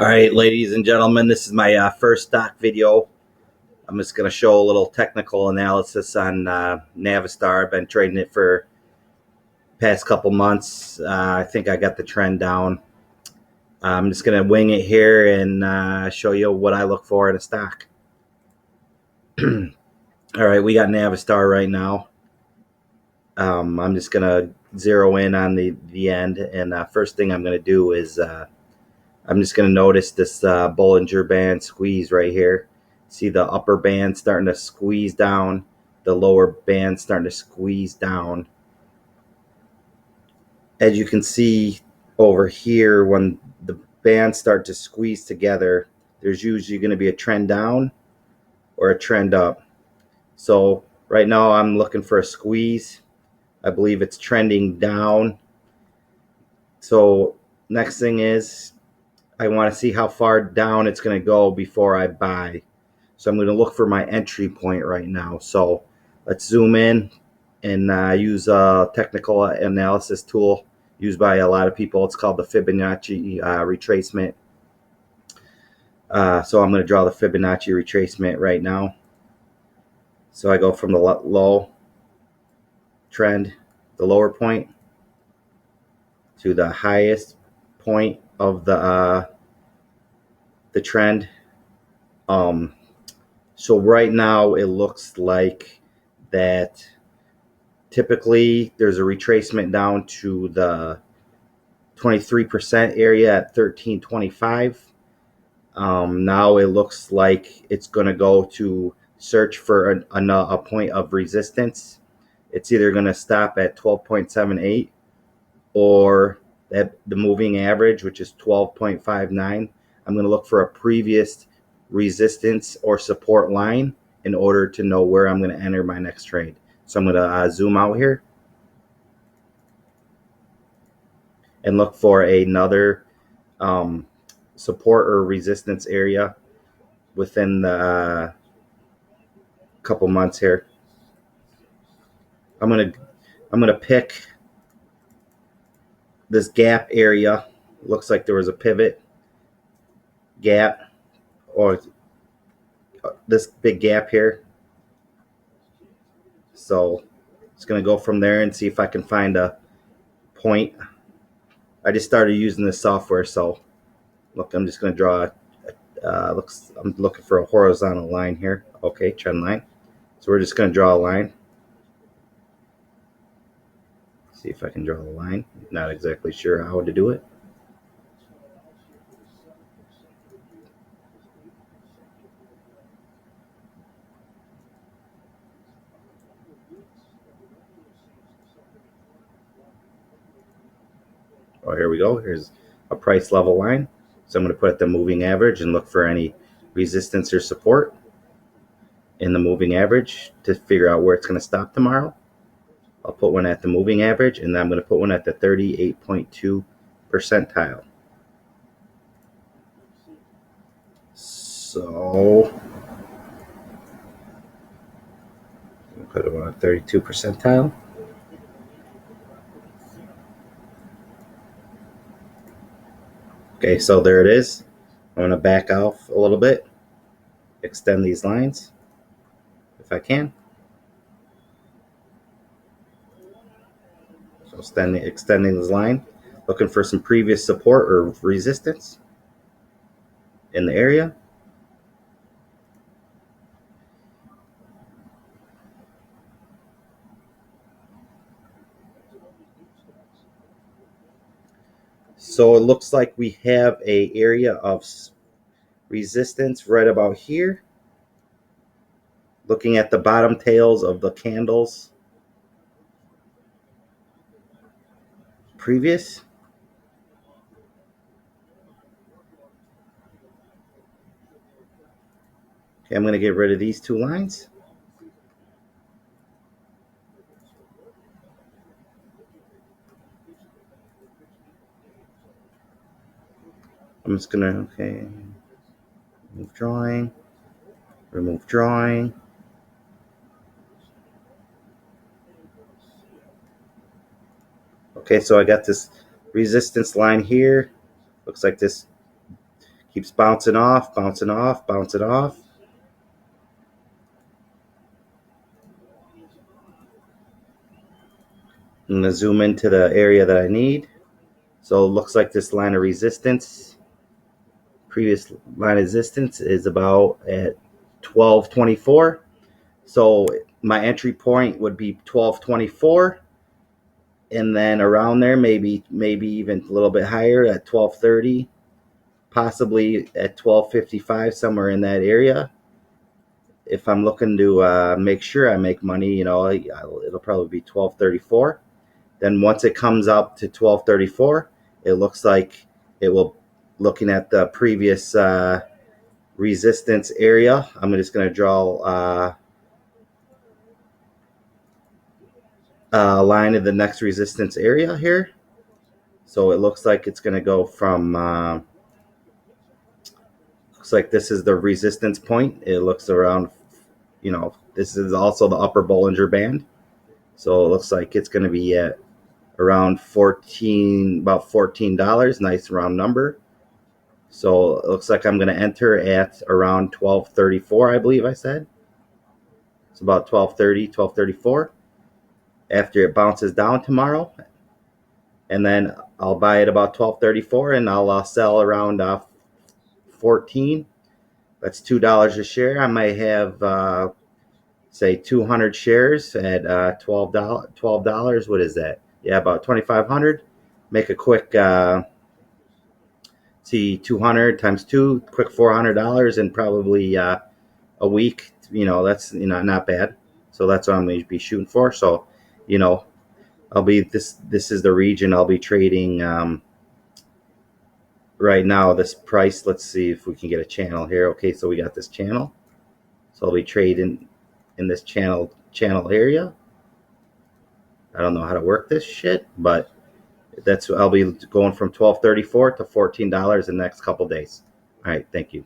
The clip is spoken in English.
All right, ladies and gentlemen, this is my first stock video. I'm just going to show a little technical analysis on Navistar. I've been trading it for past couple months. I think I got the trend down. I'm just going to wing it here and show you what I look for in a stock. All right, we got Navistar right now. I'm just going to zero in on the end, and first thing I'm going to do is I'm just going to notice this Bollinger Band squeeze right here. See the upper band starting to squeeze down, the lower band starting to squeeze down. As you can see over here, when the bands start to squeeze together, there's usually going to be a trend down or a trend up. So right now I'm looking for a squeeze. I believe it's trending down. So next thing is I want to see how far down it's going to go before I buy. So I'm going to look for my entry point right now. So let's zoom in and use a technical analysis tool used by a lot of people. It's called the Fibonacci retracement. So I'm going to draw the Fibonacci retracement right now. So I go from the low trend, the lower point, to the highest point of the trend. So right now it looks like that typically there's a retracement down to the 23% area at 1325. Now it looks like it's going to go to search for a point of resistance. It's either going to stop at 12.78 or at the moving average, which is 12.59. I'm going to look for a previous resistance or support line in order to know where I'm going to enter my next trade. So I'm going to zoom out here and look for another support or resistance area within the couple months here. I'm gonna pick this gap area. Looks like there was a pivot gap, or this big gap here. So it's gonna go from there and see if I can find a point. I just started using this software, so look, I'm just gonna draw I'm looking for a horizontal line here. Okay, trend line. So we're just going to draw a line. See if I can draw a line. Not exactly sure how to do it. Oh, here we go. Here's a price level line. So I'm going to put at the moving average and look for any resistance or support in the moving average to figure out where it's going to stop tomorrow. I'll put one at the moving average, and then I'm going to put one at the 38.2 percentile. So I'll put it on 32 percentile. Okay, so there it is. I'm going to back off a little bit, extend these lines if I can. So extending this line, looking for some previous support or resistance in the area. So it looks like we have an area of resistance right about here. Looking at the bottom tails of the candles previous. Okay, I'm going to get rid of these two lines. I'm just going to, okay, remove drawing, remove drawing. Okay, so I got this resistance line here. Looks like this Keeps bouncing off, bouncing off, bouncing off. I'm going to zoom into the area that I need. So it looks like this line of resistance, previous line of resistance is about at 1224. So my entry point would be 1224, and then around there, maybe even a little bit higher at 1230, possibly at 1255, somewhere in that area. If I'm looking to make sure I make money, it'll probably be 1234. Then once it comes up to 1234, it looks like it will, looking at the previous resistance area, I'm just going to draw a line of the next resistance area here. So it looks like it's going to go from, looks like this is the resistance point. It looks around, this is also the upper Bollinger Band. So it looks like it's going to be at around about $14, nice round number. So it looks like I'm going to enter at around 1234, I believe I said. It's about 1230, 1234. After it bounces down tomorrow, and then I'll buy it about 1234, and I'll sell around 14. That's $2 a share. I might have say 200 shares at $12. What is that? Yeah, about 2,500. Make a quick 200 times 2, quick $400 in probably a week. That's not bad. So that's what I'm going to be shooting for. So I'll be this is the region I'll be trading right now. This price, let's see if we can get a channel here. Okay, so we got this channel. So I'll be trading in this channel area. I don't know how to work this shit, but I'll be going from $12.34 to $14 in the next couple days. All right, thank you.